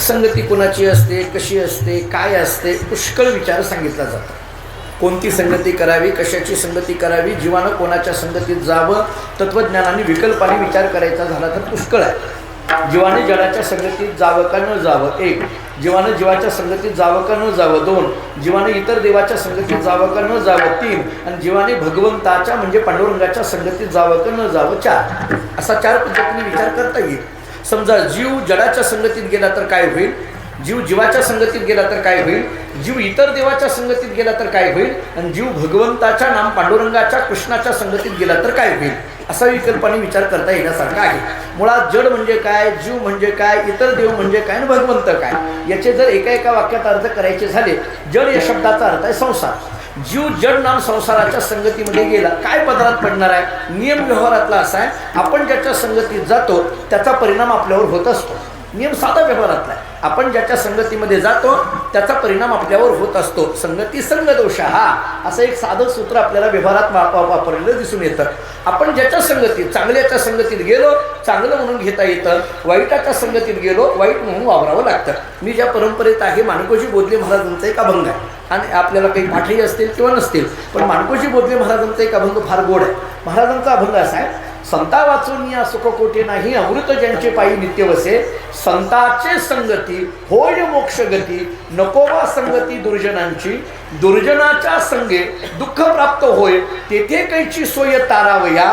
संगती कोणाची असते, कशी असते, काय असते, पुष्कळ विचार सांगितला जातो. कोणती संगती करावी, कशाची संगती करावी, जीवानं कोणाच्या संगतीत जावं, तत्त्वज्ञानाने विकल्पाने विचार करायचा झाला तर पुष्कळ आहे. जीवाने जडाच्या संगतीत जावं का न जावं, एक. जीवानं जीवाच्या संगतीत जावं का न जावं, दोन. जीवाने इतर देवाच्या संगतीत जावं का न जावं, तीन. आणि जीवाने भगवंताच्या म्हणजे पांडुरंगाच्या संगतीत जावं का न जावं, चार. असा चार पद्धतीने विचार करता येईल. समजा जीव जडाच्या संगतीत गेला तर काय होईल, जीव जीवाच्या संगतीत गेला तर काय होईल, जीव इतर देवाच्या संगतीत गेला तर काय होईल, आणि जीव भगवंताच्या नाम पांडुरंगाच्या कृष्णाच्या संगतीत गेला तर काय होईल, असा विकल्पाने विचार करता येण्यासारखा आहे. मुळात जड म्हणजे काय, जीव म्हणजे काय, इतर देव म्हणजे काय आणि भगवंत काय, याचे जर एका वाक्यात अर्थ करायचे झाले, जड या शब्दाचा अर्थ आहे संसार. जीव जड नाम संसाराच्या संगतीमध्ये गेला, काय पदरात पडणार आहे. नियम व्यवहारातला असा आहे, आपण ज्याच्या संगतीत जातो त्याचा परिणाम आपल्यावर होत असतो. नियम साधा व्यवहारातला आहे, आपण ज्याच्या संगतीमध्ये जातो त्याचा परिणाम आपल्यावर होत असतो. संगती संगदोष हा, असं एक साधं सूत्र आपल्याला व्यवहारात वापरलेलं दिसून येतं. आपण ज्याच्या संगतीत, चांगल्याच्या संगतीत गेलो चांगलं म्हणून घेता येतं, वाईटाच्या संगतीत गेलो वाईट म्हणून वावरावं लागतं. मी ज्या परंपरेत आहे, माणकोजी बोधले महाराजांचा एक अभंग आहे, आणि आपल्याला काही पाठही असतील किंवा नसतील, पण माणकोजी बोधले महाराजांचा एक अभंग फार गोड आहे. महाराजांचा अभंग असा आहे, संता वाचून या सुख कोठे नाही, अमृत ज्यांचे पायी नित्य वसे, संताचे संगती होय मोक्ष गती, नकोवा संगती दुर्जनांची, दुर्जनाच्या संगे दुःख प्राप्त होय, तेथे कैची सोय तारावया,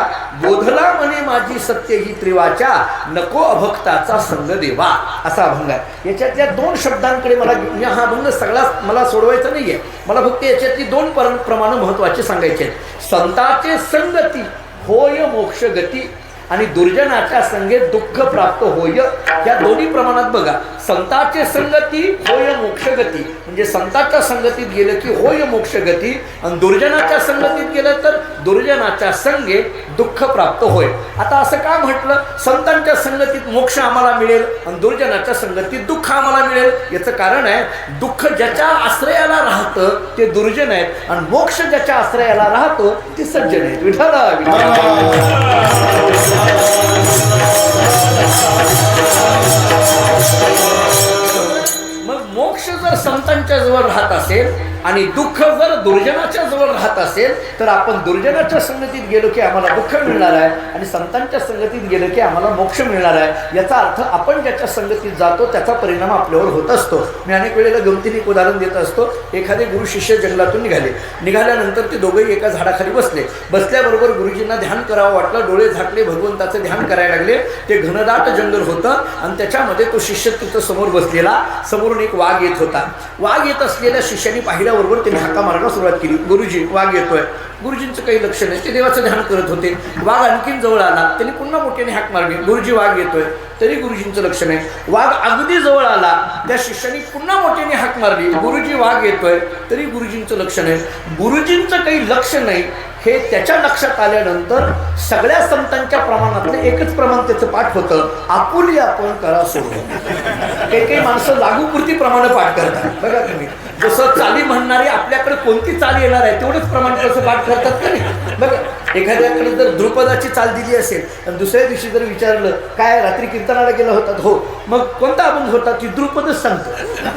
बोधला म्हणे माझी सत्य ही त्रिवाचा, नको अभक्ताचा संग देवा. असा अभंग आहे. याच्यातल्या दोन शब्दांकडे हा अभंग सगळा मला सोडवायचा नाही आहे, मला फक्त याच्यातली दोन प्रमाण महत्त्वाचे सांगायचे आहेत. संताचे संगती होय मोक्ष गती आणि दुर्जनाच्या संगे दुःख प्राप्त होय, या दोन्ही प्रमाणात बघा. संताचे संगती होय मोक्ष गती, म्हणजे संताच्या संगतीत गेलं की होय मोक्ष गती, आणि दुर्जनाच्या संगतीत गेलं तर दुर्जनाच्या संगे दुःख प्राप्त होय. आता असं का म्हटलं, संतांच्या संगतीत मोक्ष आम्हाला मिळेल आणि दुर्जनाच्या संगतीत दुःख आम्हाला मिळेल, याचं कारण आहे, दुःख ज्याच्या आश्रयाला राहतं ते दुर्जन आहेत, आणि मोक्ष ज्याच्या आश्रयाला राहतो ते सज्जन आहेत. विठाला मग मोक्ष जर संतांच्या जवळ राहत असेल आणि दुःख जर दुर्जनाच्या जवळ राहत असेल, तर आपण दुर्जनाच्या संगतीत गेलो की आम्हाला दुःख मिळणार आहे, आणि संतांच्या संगतीत गेलो की आम्हाला मोक्ष मिळणार आहे. याचा अर्थ आपण ज्याच्या संगतीत जातो त्याचा परिणाम आपल्यावर होत असतो. मी अनेक वेळेला गमतीने एक उदाहरण देत असतो. एखादे गुरु शिष्य जंगलातून निघाल्यानंतर ते दोघेही एका झाडाखाली बसल्याबरोबर गुरुजींना ध्यान करावं वाटलं, डोळे झाकले, भगवंताचं ध्यान करायला लागले. ते घनदाट जंगल होतं आणि त्याच्यामध्ये तो शिष्य तिथं समोर बसलेला, समोरून एक वाघ येत होता. वाघ येत असलेल्या शिष्याने पाहिल्याबरोबर त्यांनी हाका मारायला सुरुवात केली, गुरुजी वाघ येतोय. गुरुजींचं काही लक्ष नाही, ते देवाचं ध्यान करत होते. वाघ आणखीन जवळ आला, त्यांनी पुन्हा मोठ्याने हाक मारली, गुरुजी वाघ येतोय, तरी गुरुजींचं लक्ष नाही. वाघ अगदी जवळ आला, त्या शिष्याने पुन्हा मोठ्याने हाक मारली, गुरुजी वाघ येतोय, तरी गुरुजींचं लक्ष नाही. गुरुजींचं काही लक्ष नाही हे त्याच्या लक्षात आल्यानंतर सगळ्या संतांच्या प्रमाणातलं एकच प्रमाण त्याचं पाठ होतं, आपुली आपण करा सोडून. काही माणसं लागूपुरती प्रमाण पाठ करतात बघा तुम्ही. जसं चाली म्हणणारे आपल्याकडे कोणती चाल येणार आहे तेवढंच प्रमाण कसं पाठ करतात का नाही बघा. एखाद्याकडे जर द्रुपदाची चाल दिली असेल आणि दुसऱ्या दिवशी जर विचारलं काय रात्री कीर्तनाला गेला होतात, हो, मग कोणता अभंग होता, की द्रुपदच सांगतो,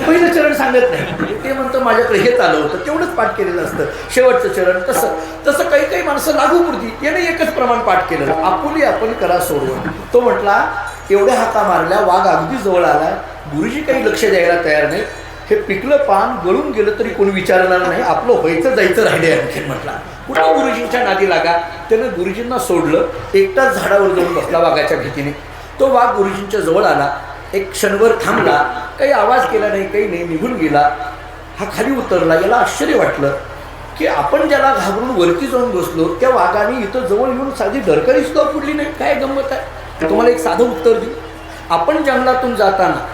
पहिलं चरण सांगत नाही. ते म्हणतं माझ्याकडे हे चालू होतं, तेवढंच पाठ केलेलं असतं, शेवटचं चरण. तसं काही माणसं लागूपुरती याने एकच प्रमाण पाठ केलेलं, आपुली आपण करा सोडवून. तो म्हटला एवढ्या हाका मारल्या, वाघ अगदी जवळ आला, गुरुजी काही लक्ष द्यायला तयार नाही. हे पिकलं पान गळून गेलं तरी कोणी विचारणार नाही, आपलं व्हायचं जायचं राहिले. आणखीन म्हटला कुठं गुरुजींच्या नादी लागा. त्यानं गुरुजींना सोडलं, एकटाच झाडावर जाऊन बसला वाघाच्या भीतीने. तो वाघ गुरुजींच्या जवळ आला, एक क्षणभर थांबला, काही आवाज केला नाही, काही नाही, निघून गेला. हा खाली उतरला. याला आश्चर्य वाटलं की आपण ज्याला घाबरून वरती जाऊन बसलो त्या वाघाने इथं जवळ येऊन साधी डरकरी सुद्धा फुडली नाही. काय गंमत आहे. तुम्हाला एक साधं उत्तर देऊ. आपण जंगलातून जाताना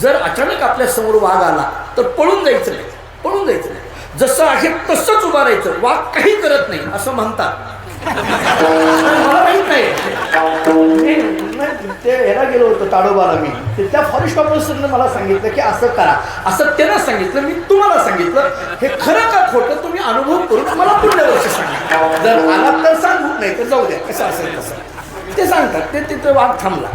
जर अचानक आपल्या समोर वाघ आला तर पळून जायचं नाही, जसं आहे तसंच उभा राहायचं. वाघ काही करत नाही असं म्हणतात. मला माहित नाही, ते ह्याला गेलो होतो ताडोबाला. मी त्या फॉरेस्ट ऑफिसरने मला सांगितलं की असं करा, असं त्यानं सांगितलं. मी तुम्हाला सांगितलं, हे खरं का खोटं तुम्ही अनुभव करून मला पुढल्या वर्षी सांगा. जर आला तर सांगू, नाही तर जाऊ द्या, कसं असेल तसं. ते सांगतात. ते तिथं वाघ थांबला.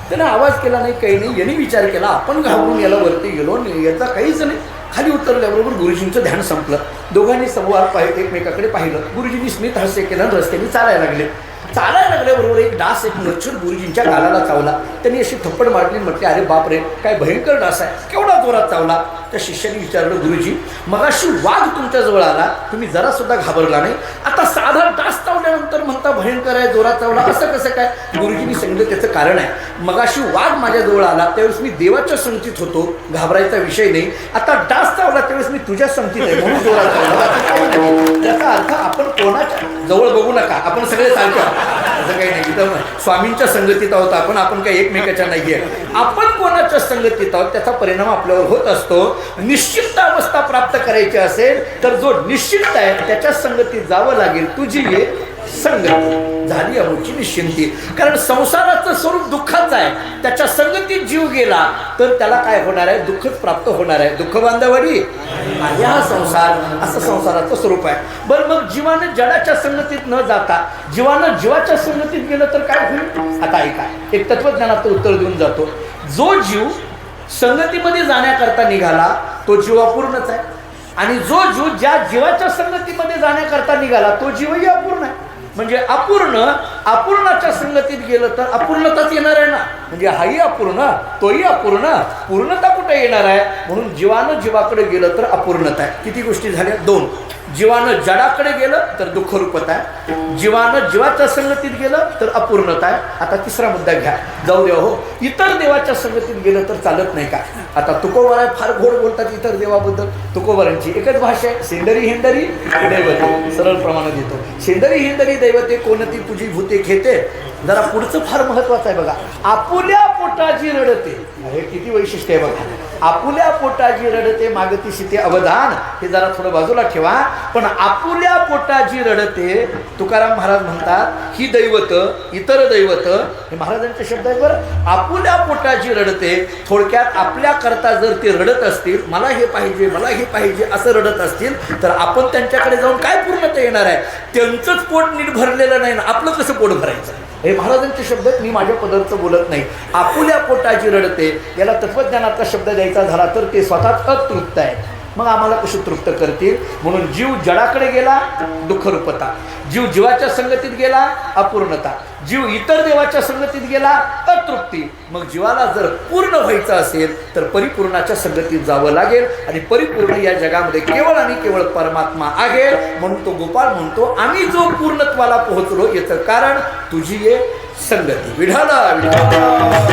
त्याने आवाज केला नाही, काही नाही. यांनी विचार केला, आपण घाबरून याला वरती गेलो, याचा काहीच नाही. खाली उतरल्याबरोबर गुरुजींचं ध्यान संपलं. दोघांनी समोर एकमेकाकडे पाहिलं. गुरुजींनी स्मित हास्य केलं, रस्त्याने चालायला लागले. चालायला लागल्याबरोबर एक डास, एक मच्छर गुरुजींच्या गालाला चावला. त्यांनी अशी थप्पड मारली, म्हटले, अरे बापरे, काय भयंकर डास आहे, केवढा जोरात चावला. त्या शिष्याने विचारलं, गुरुजी मगाशी वाघ तुमच्याजवळ आला, तुम्ही जरासुद्धा घाबरला नाही, आता साधा डास चावल्यानंतर म्हणता भयंकर आहे, जोरात चावला, असं कसं काय? गुरुजींनी सांगितलं, त्याचं कारण आहे, मगाशी वाघ माझ्याजवळ आला त्यावेळेस मी देवाच्या संगतीत होतो, घाबरायचा विषय नाही. आता डास चावला त्यावेळेस मी तुझ्या संगतीत आहे, म्हणून जोरात चावला. याचा अर्थ आपण कोणाच्या जवळ बघू नका, आपण सगळे सारखे असं काही नाही. इथं स्वामींच्या संगतीत आहोत आपण काही एकमेकाच्या नाही आहे. आपण कोणाच्या संगतीत आहोत त्याचा परिणाम आपल्यावर होत असतो. निश्चित अवस्था प्राप्त करायची असेल तर जो निश्चित आहे त्याच्या संगतीत जावं लागेल. तुझी ये संगती झाली अमुची निश्चिंती. कारण संसाराचं स्वरूप दुःखाचं आहे, त्याच्या संगतीत जीव गेला तर त्याला काय होणार आहे? दुःखच प्राप्त होणार आहे. दुःख बांधवाडी हा संसार, असं संसाराचं स्वरूप आहे. बरं, मग जीवानं जडाच्या संगतीत न जाता जीवानं जीवाच्या संगतीत गेलं तर काय होईल? आता ऐका, एक तत्वज्ञानाचं उत्तर देऊन जातो. जो जीव संगतीमध्ये जाण्याकरता निघाला तो जीव अपूर्णच आहे, आणि जो जीव ज्या जीवाच्या संगतीमध्ये जाण्याकरता निघाला तो जीवही अपूर्ण आहे. म्हणजे अपूर्णाच्या संगतीत गेलं तर अपूर्णताच येणार आहे ना. म्हणजे हाही अपूर्ण, तोही अपूर्ण, पूर्णता कुठे येणार आहे? म्हणून जीवानं जीवाकडे गेलं तर अपूर्णता आहे. किती गोष्टी झाल्या? दोन. जीवानं जडाकडे गेलं तर दुःख रूपत आहे, जीवानं जीवाच्या संगतीत गेलं तर अपूर्णता आहे. आता तिसरा मुद्दा घ्या, जाऊ द्या हो, इतर देवाच्या संगतीत गेलं तर चालत नाही का? आता तुकोबाराय फार गोड बोलतात इतर देवाबद्दल. तुकोबारांची एकच भाषा आहे, सेंदरी हिंदरी दैवते, सरळ प्रमाण देतो. सेंदरी हिंदरी दैवते कोणती तुझी भूते घेते. जरा पुढचं फार महत्वाचं आहे बघा. आपुल्या पोटाची रडते, हे किती वैशिष्ट्य आहे बघा. आपुल्या पोटाची रडते मागती सीते अवधान, हे जरा थोडं बाजूला ठेवा. पण आपुल्या पोटाची रडते, तुकाराम महाराज म्हणतात, ही दैवत इतर दैवत, हे महाराजांचे शब्द आहेत बरं. आपुल्या पोटाची रडते, थोडक्यात आपल्या करता जर ते रडत असतील, मला हे पाहिजे, मला हे पाहिजे असं रडत असतील, तर आपण त्यांच्याकडे जाऊन काय पूर्णता येणार आहे? त्यांचंच पोट नीट भरलेलं नाही ना, आपलं कसं पोट भरायचं? हे महाराजांचे शब्द आहेत, मी माझ्या पदरचं बोलत नाही. आपुल्या पोटाची रडते, याला तत्वज्ञानाचा शब्द द्यायचा झाला तर ते स्वतःच अतृप्त आहे. मग आम्हाला कशी तृप्त करतील? म्हणून जीव जडाकडे गेला दुःखरूपता, जीव जीवाच्या संगतीत गेला अपूर्णता, जीव इतर देवाच्या संगतीत गेला अतृप्ती. मग जीवाला जर पूर्ण व्हायचं असेल तर परिपूर्णाच्या संगतीत जावं लागेल, आणि परिपूर्ण या जगामध्ये केवळ आणि केवळ परमात्मा आहे. म्हणून तो गोपाळ म्हणतो, आम्ही जो पूर्णत्वाला पोहोचलो याचं कारण तुझी ये संगती. विठाला विठाला